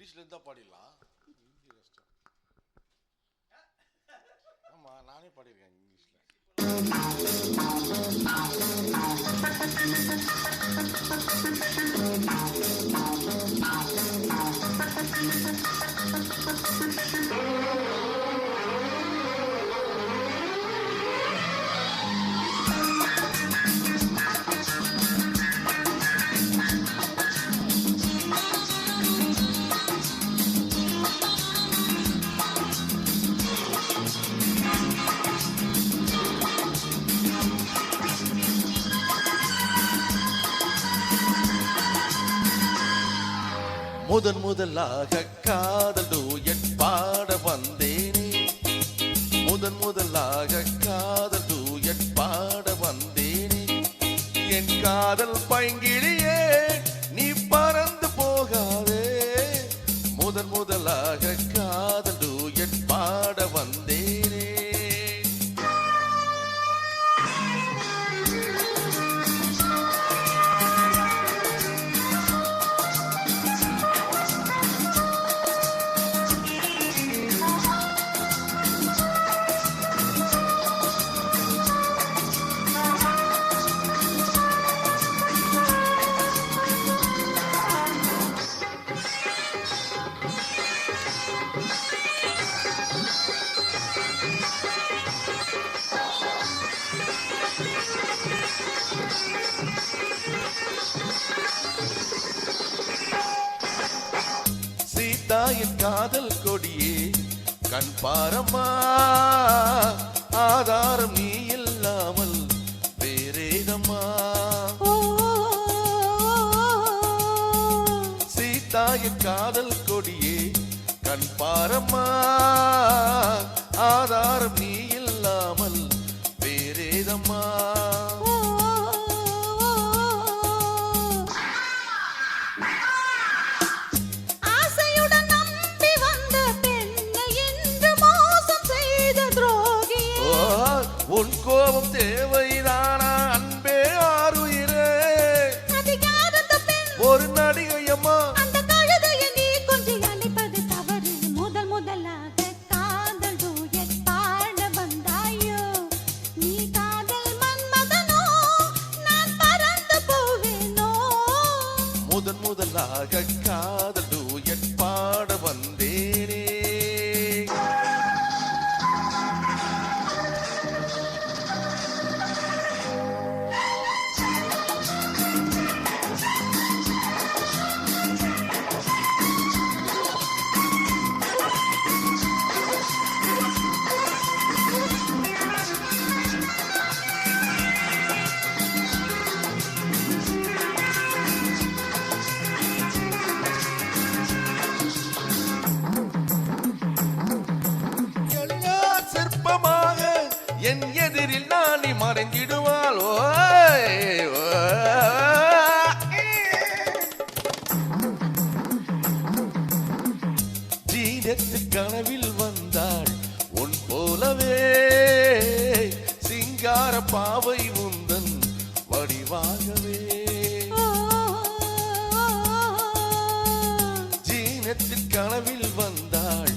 இங்கிலீஷ்ல இருந்தா பாடிடலாம். ஹிந்தி கஷ்டம். ஆமா, நானே பாடியிருக்கேன் இங்கிலீஷ்ல. முதன் முதலாக காதல் டூயட் பாட வந்தேனே, முதன் முதலாக காதல் டூயட் பாட வந்தேனே, என் காதல் பைங்கிளியே நீ பறந்து போகாதே, முதன் முதலாக காதல் டூயட் பாட வந்தேனே. சீதாயின் காதல் கொடியே கண் பாரம்மா, ஆதாரம் நீ இல்லாமல் வேறேதம்மா. சீதாயின் காதல் கொடியே கண் பாரம்மா, ஆதாரம் நீ இல்லாமல் வேறேதம்மா. உன் கோபம் தேவைதானா அன்பே ஆறுயிரே, ஒரு நடிகையம்மா அந்த கழுதையை நீ கொஞ்சம் அணைப்பது தவறு. முதல் முதலாக காதல் டூயட் பாட வந்தாயோ, நீ காதல் மன்மதனோ நான் பறந்து போவேனோ. முதன் முதலாக காதல் டூயட் பாட வந்தேனே. என் எதிரில் நானி மறைந்திடுவாள். ஜீனத்து கனவில் வந்தாள் உன் போலவே, சிங்கார பாவை உந்தன் வடிவாகவே. ஜீனத்து கனவில் வந்தாள்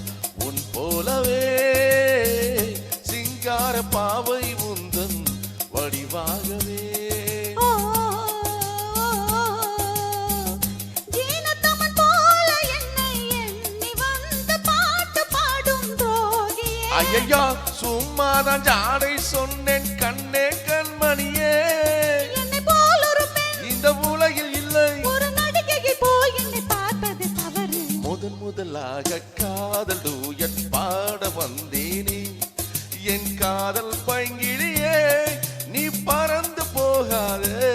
உன் போலவே, சிங்கார பாவை உந்தன் வடிவாகவே. ஜீனத்தம்மன் போல என்னை எண்ணி வந்து பாட்டு பாடும் துரோகியே. ஐயா சும்மாதான் ஜாடை சொன்னேன் கண்ணே கண்மணியே, என்னை போல் ஒரு பெண் இந்த உலகில் இல்லை, ஒரு நடிகை போய் என்னை பார்ப்பது தவறு. முதன் முதலாக காதல் டூயட் பாட வந்தேனே, என் காதல் பைங்கிளியே நீ பறந்து போகாதே.